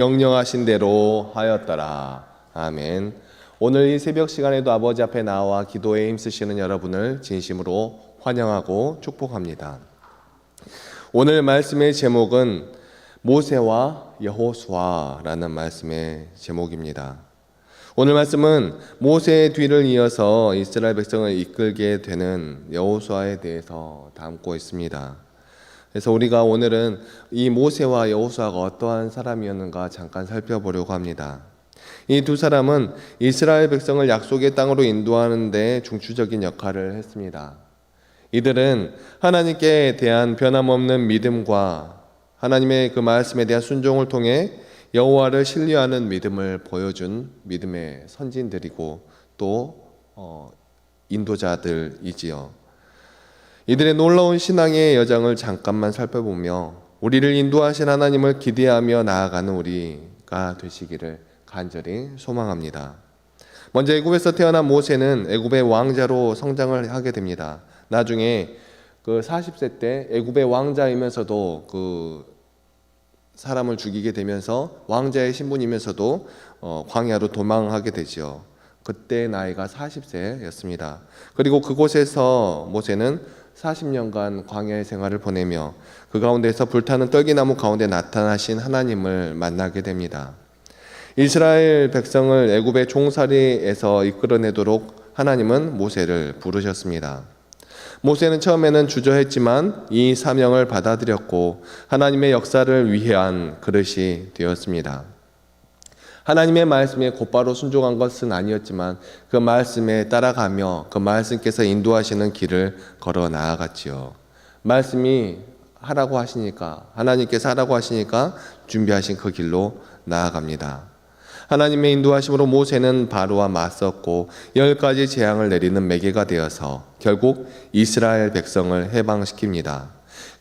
명령하신 대로 하였더라. 아멘. 오늘 이 새벽 시간에도 아버지 앞에 나와 기도에 힘쓰시는 여러분을 진심으로 환영하고 축복합니다. 오늘 말씀의 제목은 모세와 여호수아라는 말씀의 제목입니다. 오늘 말씀은 모세의 뒤를 이어서 이스라엘 백성을 이끌게 되는 여호수아에 대해서 담고 있습니다. 그래서 우리가 오늘은 이 모세와 여호수아가 어떠한 사람이었는가 잠깐 살펴보려고 합니다. 이 두 사람은 이스라엘 백성을 약속의 땅으로 인도하는 데 중추적인 역할을 했습니다. 이들은 하나님께 대한 변함없는 믿음과 하나님의 그 말씀에 대한 순종을 통해 여호와를 신뢰하는 믿음을 보여준 믿음의 선진들이고 또 인도자들이지요. 이들의 놀라운 신앙의 여정을 잠깐만 살펴보며 우리를 인도하신 하나님을 기대하며 나아가는 우리가 되시기를 간절히 소망합니다. 먼저 애굽에서 태어난 모세는 애굽의 왕자로 성장을 하게 됩니다. 나중에 그 40세 때 애굽의 왕자이면서도 그 사람을 죽이게 되면서 왕자의 신분이면서도 광야로 도망하게 되죠. 그때 나이가 40세였습니다. 그리고 그곳에서 모세는 40년간 광야의 생활을 보내며 그 가운데서 불타는 떨기나무 가운데 나타나신 하나님을 만나게 됩니다. 이스라엘 백성을 애굽의 종살이에서 이끌어내도록 하나님은 모세를 부르셨습니다. 모세는 처음에는 주저했지만 이 사명을 받아들였고 하나님의 역사를 위한 그릇이 되었습니다. 하나님의 말씀에 곧바로 순종한 것은 아니었지만 그 말씀에 따라가며 그 말씀께서 인도하시는 길을 걸어 나아갔지요. 말씀이 하라고 하시니까, 하나님께서 하라고 하시니까 준비하신 그 길로 나아갑니다. 하나님의 인도하심으로 모세는 바로와 맞섰고 10가지 재앙을 내리는 매개가 되어서 결국 이스라엘 백성을 해방시킵니다.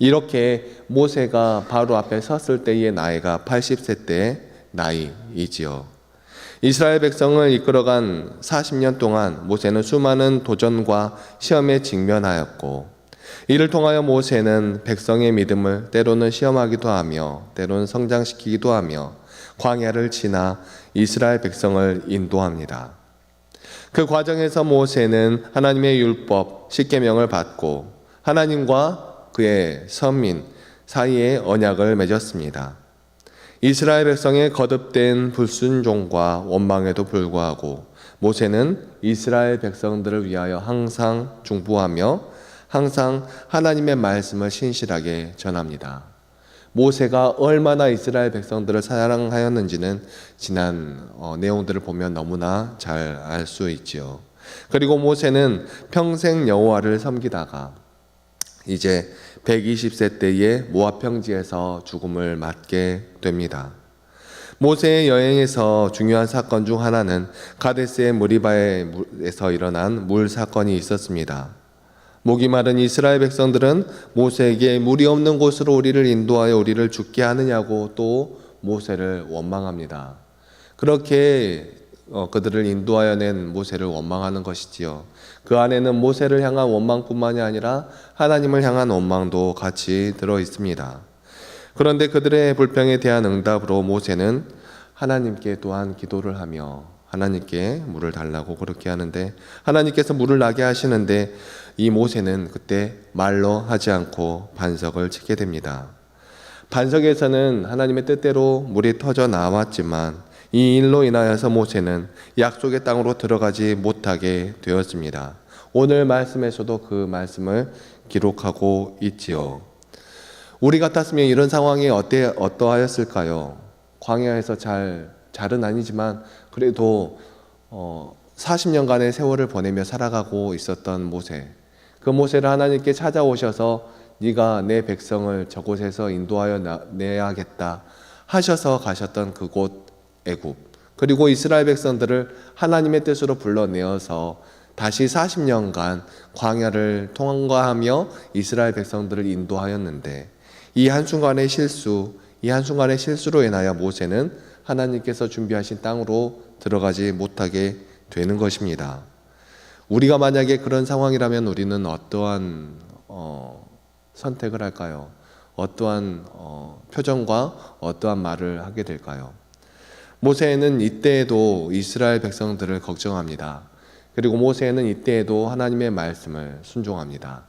이렇게 모세가 바로 앞에 섰을 때의 나이가 80세 때의 나이이지요. 이스라엘 백성을 이끌어간 40년 동안 모세는 수많은 도전과 시험에 직면하였고 이를 통하여 모세는 백성의 믿음을 때로는 시험하기도 하며 때로는 성장시키기도 하며 광야를 지나 이스라엘 백성을 인도합니다. 그 과정에서 모세는 하나님의 율법, 십계명을 받고 하나님과 그의 선민 사이에 언약을 맺었습니다. 이스라엘 백성의 거듭된 불순종과 원망에도 불구하고 모세는 이스라엘 백성들을 위하여 항상 중보하며 항상 하나님의 말씀을 신실하게 전합니다. 모세가 얼마나 이스라엘 백성들을 사랑하였는지는 지난 내용들을 보면 너무나 잘 알 수 있지요. 그리고 모세는 평생 여호와를 섬기다가 이제 120세 때에 모압 평지에서 죽음을 맞게 됩니다. 모세의 여행에서 중요한 사건 중 하나는 가데스의 무리바에서 일어난 물 사건이 있었습니다. 목이 마른 이스라엘 백성들은 모세에게 물이 없는 곳으로 우리를 인도하여 우리를 죽게 하느냐고 또 모세를 원망합니다. 그렇게 그들을 인도하여 낸 모세를 원망하는 것이지요. 그 안에는 모세를 향한 원망뿐만이 아니라 하나님을 향한 원망도 같이 들어 있습니다. 그런데 그들의 불평에 대한 응답으로 모세는 하나님께 또한 기도를 하며 하나님께 물을 달라고 그렇게 하는데 하나님께서 물을 나게 하시는데 이 모세는 그때 말로 하지 않고 반석을 치게 됩니다. 반석에서는 하나님의 뜻대로 물이 터져 나왔지만 이 일로 인하여서 모세는 약속의 땅으로 들어가지 못하게 되었습니다. 오늘 말씀에서도 그 말씀을 기록하고 있지요. 우리 같았으면 이런 상황이 어떠하였을까요? 광야에서 잘은 아니지만 그래도 40년간의 세월을 보내며 살아가고 있었던 모세. 그 모세를 하나님께 찾아오셔서 네가 내 백성을 저곳에서 인도하여 내야겠다 하셔서 가셨던 그곳 애굽, 그리고 이스라엘 백성들을 하나님의 뜻으로 불러내어서 다시 40년간 광야를 통과하며 이스라엘 백성들을 인도하였는데 이 한순간의 실수로 인하여 모세는 하나님께서 준비하신 땅으로 들어가지 못하게 되는 것입니다. 우리가 만약에 그런 상황이라면 우리는 어떠한 선택을 할까요? 어떠한 표정과 어떠한 말을 하게 될까요? 모세는 이때에도 이스라엘 백성들을 걱정합니다. 그리고 모세는 이때에도 하나님의 말씀을 순종합니다.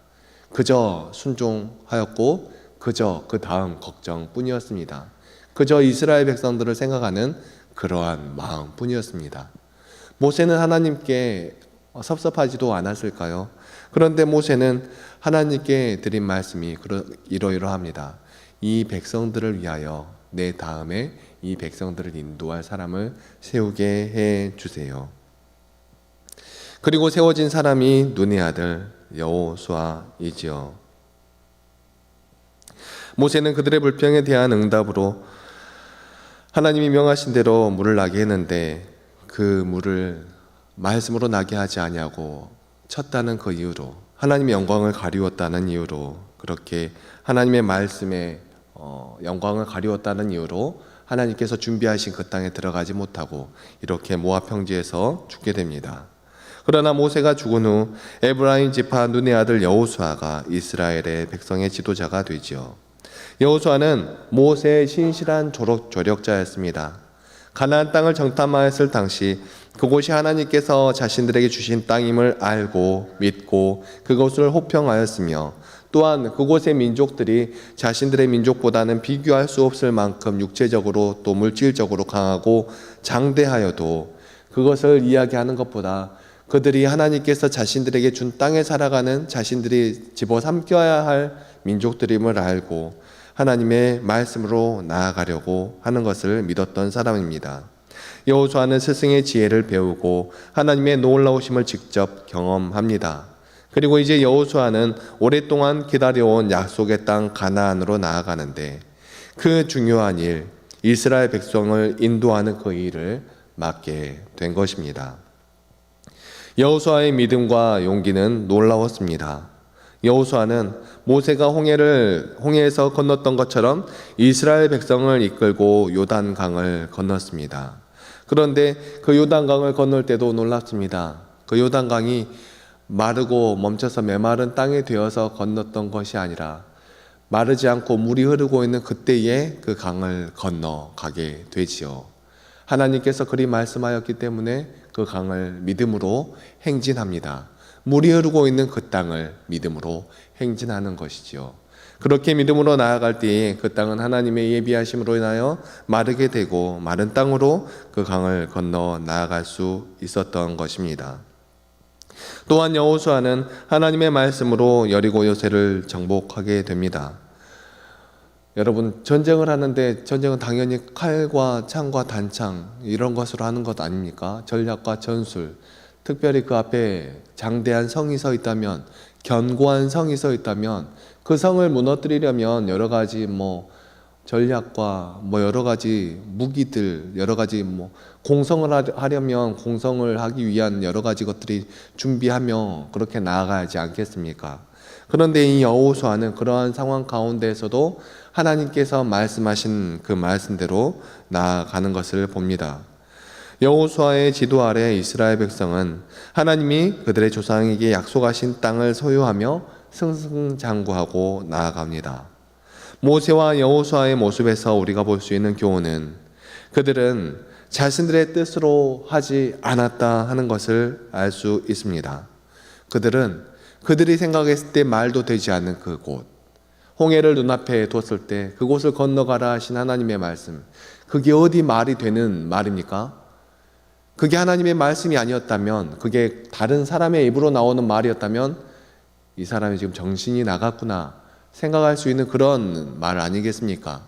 그저 순종하였고 그저 그 다음 걱정뿐이었습니다. 그저 이스라엘 백성들을 생각하는 그러한 마음뿐이었습니다. 모세는 하나님께 섭섭하지도 않았을까요? 그런데 모세는 하나님께 드린 말씀이 이러이러합니다. 이 백성들을 위하여 내 다음에 이 백성들을 인도할 사람을 세우게 해 주세요. 그리고 세워진 사람이 눈의 아들 여호수아이지요. 모세는 그들의 불평에 대한 응답으로 하나님이 명하신 대로 물을 나게 했는데 그 물을 말씀으로 나게 하지 아니하고 쳤다는 그 이유로, 하나님의 영광을 가리웠다는 이유로, 그렇게 하나님의 말씀에 영광을 가리웠다는 이유로 하나님께서 준비하신 그 땅에 들어가지 못하고 이렇게 모압 평지에서 죽게 됩니다. 그러나 모세가 죽은 후 에브라임 지파 눈의 아들 여호수아가 이스라엘의 백성의 지도자가 되지요. 여호수아는 모세의 신실한 조력자였습니다. 가나안 땅을 정탐하였을 당시 그곳이 하나님께서 자신들에게 주신 땅임을 알고 믿고 그것을 호평하였으며, 또한 그곳의 민족들이 자신들의 민족보다는 비교할 수 없을 만큼 육체적으로 또 물질적으로 강하고 장대하여도 그것을 이야기하는 것보다 그들이 하나님께서 자신들에게 준 땅에 살아가는 자신들이 집어삼켜야 할 민족들임을 알고 하나님의 말씀으로 나아가려고 하는 것을 믿었던 사람입니다. 여호수아는 스승의 지혜를 배우고 하나님의 놀라우심을 직접 경험합니다. 그리고 이제 여호수아는 오랫동안 기다려온 약속의 땅 가나안으로 나아가는데 그 중요한 일, 이스라엘 백성을 인도하는 그 일을 맡게 된 것입니다. 여호수아의 믿음과 용기는 놀라웠습니다. 여호수아는 모세가 홍해에서 건넜던 것처럼 이스라엘 백성을 이끌고 요단강을 건넜습니다. 그런데 그 요단강을 건널 때도 놀랍습니다. 그 요단강이 마르고 멈춰서 메마른 땅이 되어서 건넜던 것이 아니라 마르지 않고 물이 흐르고 있는 그때에 그 강을 건너가게 되지요. 하나님께서 그리 말씀하였기 때문에 그 강을 믿음으로 행진합니다. 물이 흐르고 있는 그 땅을 믿음으로 행진하는 것이지요. 그렇게 믿음으로 나아갈 때에 그 땅은 하나님의 예비하심으로 인하여 마르게 되고 마른 땅으로 그 강을 건너 나아갈 수 있었던 것입니다. 또한 여호수아는 하나님의 말씀으로 여리고 요새를 정복하게 됩니다. 여러분, 전쟁을 하는데 전쟁은 당연히 칼과 창과 단창 이런 것으로 하는 것 아닙니까? 전략과 전술, 특별히 그 앞에 장대한 성이 서 있다면, 견고한 성이 서 있다면 그 성을 무너뜨리려면 여러 가지 전략과 여러 가지 무기들, 여러 가지 공성을 하려면 공성을 하기 위한 여러 가지 것들이 준비하며 그렇게 나아가지 않겠습니까? 그런데 이 여호수아는 그러한 상황 가운데에서도 하나님께서 말씀하신 그 말씀대로 나아가는 것을 봅니다. 여호수아의 지도 아래 이스라엘 백성은 하나님이 그들의 조상에게 약속하신 땅을 소유하며 승승장구하고 나아갑니다. 모세와 여호수아의 모습에서 우리가 볼 수 있는 교훈은 그들은 자신들의 뜻으로 하지 않았다 하는 것을 알 수 있습니다. 그들은 그들이 생각했을 때 말도 되지 않는 그곳, 홍해를 눈앞에 뒀을 때 그곳을 건너가라 하신 하나님의 말씀, 그게 어디 말이 되는 말입니까? 그게 하나님의 말씀이 아니었다면, 그게 다른 사람의 입으로 나오는 말이었다면 이 사람이 지금 정신이 나갔구나 생각할 수 있는 그런 말 아니겠습니까?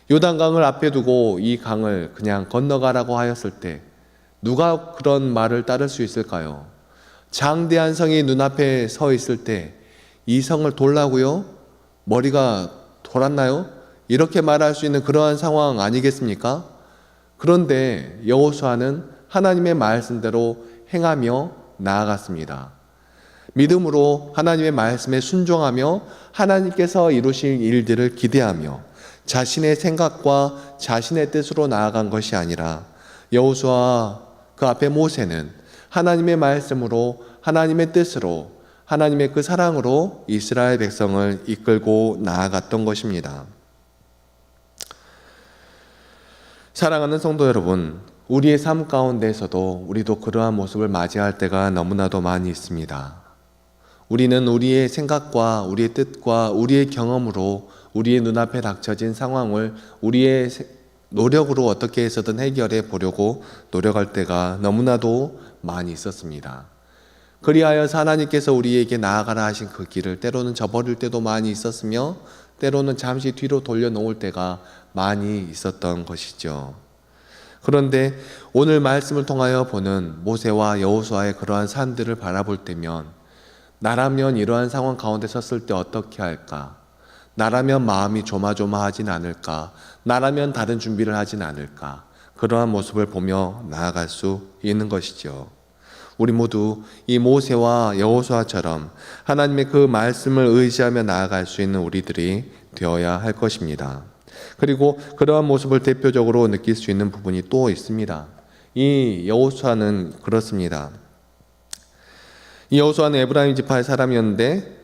요단강을 앞에 두고 이 강을 그냥 건너가라고 하였을 때 누가 그런 말을 따를 수 있을까요? 장대한 성이 눈앞에 서 있을 때 이 성을 돌라고요? 머리가 돌았나요? 이렇게 말할 수 있는 그러한 상황 아니겠습니까? 그런데 여호수아는 하나님의 말씀대로 행하며 나아갔습니다. 믿음으로 하나님의 말씀에 순종하며 하나님께서 이루실 일들을 기대하며 자신의 생각과 자신의 뜻으로 나아간 것이 아니라 여호수아와 그 앞에 모세는 하나님의 말씀으로, 하나님의 뜻으로, 하나님의 그 사랑으로 이스라엘 백성을 이끌고 나아갔던 것입니다. 사랑하는 성도 여러분, 우리의 삶 가운데에서도 우리도 그러한 모습을 맞이할 때가 너무나도 많이 있습니다. 우리는 우리의 생각과 우리의 뜻과 우리의 경험으로 우리의 눈앞에 닥쳐진 상황을 우리의 노력으로 어떻게 해서든 해결해 보려고 노력할 때가 너무나도 많이 있었습니다. 그리하여서 하나님께서 우리에게 나아가라 하신 그 길을 때로는 저버릴 때도 많이 있었으며 때로는 잠시 뒤로 돌려놓을 때가 많이 있었던 것이죠. 그런데 오늘 말씀을 통하여 보는 모세와 여호수아의 그러한 산들을 바라볼 때면 나라면 이러한 상황 가운데 섰을 때 어떻게 할까? 나라면 마음이 조마조마하진 않을까? 나라면 다른 준비를 하진 않을까? 그러한 모습을 보며 나아갈 수 있는 것이죠. 우리 모두 이 모세와 여호수아처럼 하나님의 그 말씀을 의지하며 나아갈 수 있는 우리들이 되어야 할 것입니다. 그리고 그러한 모습을 대표적으로 느낄 수 있는 부분이 또 있습니다. 이 여호수아는 그렇습니다. 이 여호수아는 에브라임 지파의 사람이었는데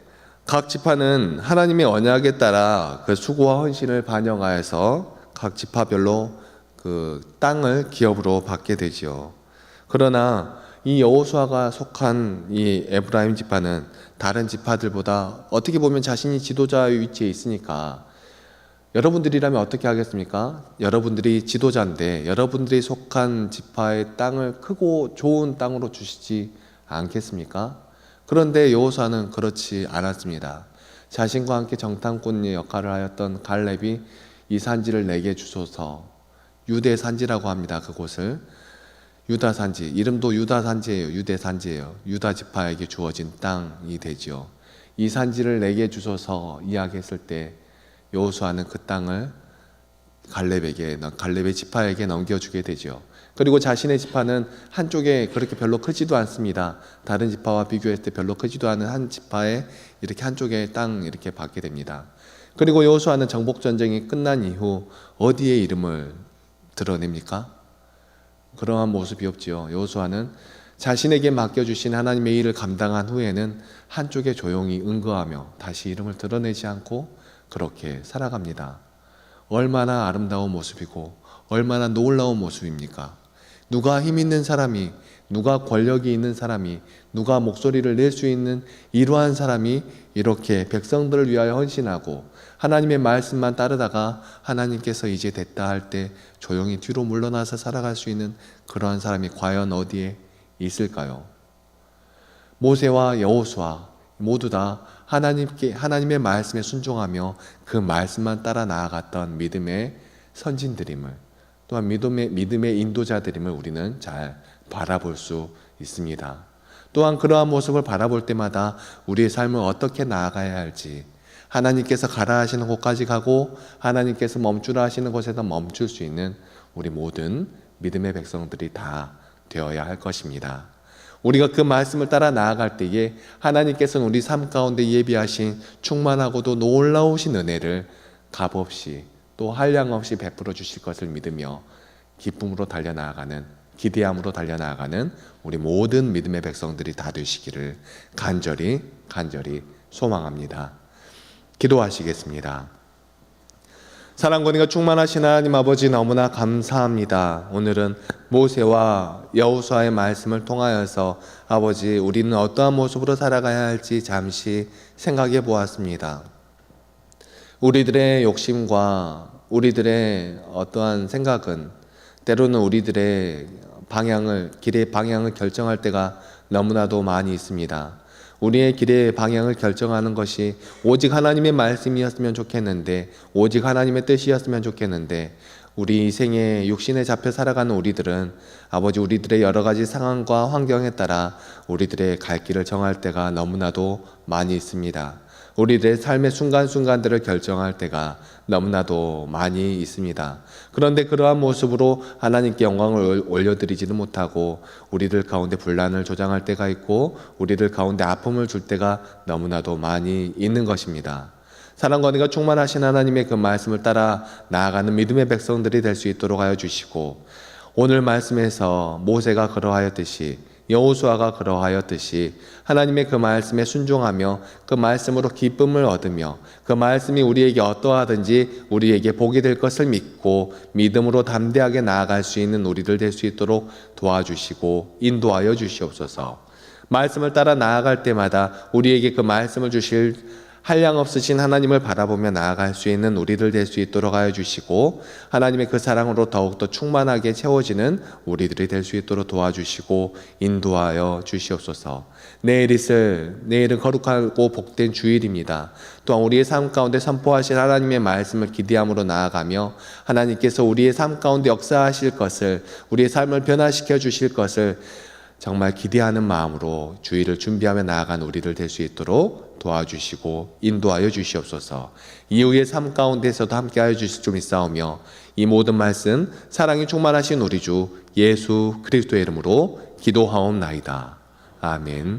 각 지파는 하나님의 언약에 따라 그 수고와 헌신을 반영하여서 각 지파별로 그 땅을 기업으로 받게 되지요. 그러나 이 여호수아가 속한 이 에브라임 지파는 다른 지파들보다 어떻게 보면 자신이 지도자의 위치에 있으니까 여러분들이라면 어떻게 하겠습니까? 여러분들이 지도자인데 여러분들이 속한 지파의 땅을 크고 좋은 땅으로 주시지 않겠습니까? 그런데 여호수아는 그렇지 않았습니다. 자신과 함께 정탐꾼의 역할을 하였던 갈렙이 이 산지를 내게 주소서, 유대 산지라고 합니다. 그곳을 유다 산지, 이름도 유다 산지예요. 유대 산지예요. 유다 지파에게 주어진 땅이 되지요. 이 산지를 내게 주소서 이야기했을 때 여호수아는 그 땅을 갈렙의 지파에게 넘겨주게 되죠. 그리고 자신의 지파는 한쪽에 그렇게 별로 크지도 않습니다. 다른 지파와 비교했을 때 별로 크지도 않은 한 지파에 이렇게 한쪽에 땅 이렇게 받게 됩니다. 그리고 여호수아는 정복 전쟁이 끝난 이후 어디에 이름을 드러냅니까? 그러한 모습이 없지요. 여호수아는 자신에게 맡겨주신 하나님의 일을 감당한 후에는 한쪽에 조용히 응거하며 다시 이름을 드러내지 않고 그렇게 살아갑니다. 얼마나 아름다운 모습이고 얼마나 놀라운 모습입니까? 누가 힘 있는 사람이, 누가 권력이 있는 사람이, 누가 목소리를 낼 수 있는 이러한 사람이 이렇게 백성들을 위하여 헌신하고 하나님의 말씀만 따르다가 하나님께서 이제 됐다 할 때 조용히 뒤로 물러나서 살아갈 수 있는 그러한 사람이 과연 어디에 있을까요? 모세와 여호수아 모두 다 하나님의 말씀에 순종하며 그 말씀만 따라 나아갔던 믿음의 선진들임을, 또한 믿음의 인도자들임을 우리는 잘 바라볼 수 있습니다. 또한 그러한 모습을 바라볼 때마다 우리의 삶을 어떻게 나아가야 할지, 하나님께서 가라 하시는 곳까지 가고 하나님께서 멈추라 하시는 곳에서 멈출 수 있는 우리 모든 믿음의 백성들이 다 되어야 할 것입니다. 우리가 그 말씀을 따라 나아갈 때에 하나님께서는 우리 삶 가운데 예비하신 충만하고도 놀라우신 은혜를 값없이 또 한량 없이 베풀어 주실 것을 믿으며 기쁨으로 달려나아가는, 기대함으로 달려나아가는 우리 모든 믿음의 백성들이 다 되시기를 간절히 소망합니다. 기도하시겠습니다. 사랑과 은혜가 충만하신 하나님 아버지 너무나 감사합니다. 오늘은 모세와 여호수아의 말씀을 통하여서 아버지 우리는 어떠한 모습으로 살아가야 할지 잠시 생각해 보았습니다. 우리들의 욕심과 우리들의 어떠한 생각은 때로는 우리들의 길의 방향을 결정할 때가 너무나도 많이 있습니다. 우리의 길의 방향을 결정하는 것이 오직 하나님의 말씀이었으면 좋겠는데, 오직 하나님의 뜻이었으면 좋겠는데, 우리 생에 육신에 잡혀 살아가는 우리들은 아버지 우리들의 여러 가지 상황과 환경에 따라 우리들의 갈 길을 정할 때가 너무나도 많이 있습니다. 우리들의 삶의 순간순간들을 결정할 때가 너무나도 많이 있습니다. 그런데 그러한 모습으로 하나님께 영광을 올려드리지는 못하고 우리들 가운데 분란을 조장할 때가 있고 우리들 가운데 아픔을 줄 때가 너무나도 많이 있는 것입니다. 사랑과 은혜가 충만하신 하나님의 그 말씀을 따라 나아가는 믿음의 백성들이 될 수 있도록 하여 주시고, 오늘 말씀에서 모세가 그러하였듯이 여호수아가 그러하였듯이 하나님의 그 말씀에 순종하며 그 말씀으로 기쁨을 얻으며 그 말씀이 우리에게 어떠하든지 우리에게 복이 될 것을 믿고 믿음으로 담대하게 나아갈 수 있는 우리들 될 수 있도록 도와주시고 인도하여 주시옵소서. 말씀을 따라 나아갈 때마다 우리에게 그 말씀을 주실 한량없으신 하나님을 바라보며 나아갈 수 있는 우리들 될 수 있도록 하여 주시고 하나님의 그 사랑으로 더욱더 충만하게 채워지는 우리들이 될 수 있도록 도와주시고 인도하여 주시옵소서. 내일은 거룩하고 복된 주일입니다. 또한 우리의 삶 가운데 선포하신 하나님의 말씀을 기대함으로 나아가며 하나님께서 우리의 삶 가운데 역사하실 것을, 우리의 삶을 변화시켜 주실 것을 정말 기대하는 마음으로 주일을 준비하며 나아간 우리를 될 수 있도록 도와주시고 인도하여 주시옵소서. 이후의 삶 가운데서도 함께하여 주실 줄 믿사오며 이 모든 말씀 사랑이 충만하신 우리 주 예수 그리스도의 이름으로 기도하옵나이다. 아멘.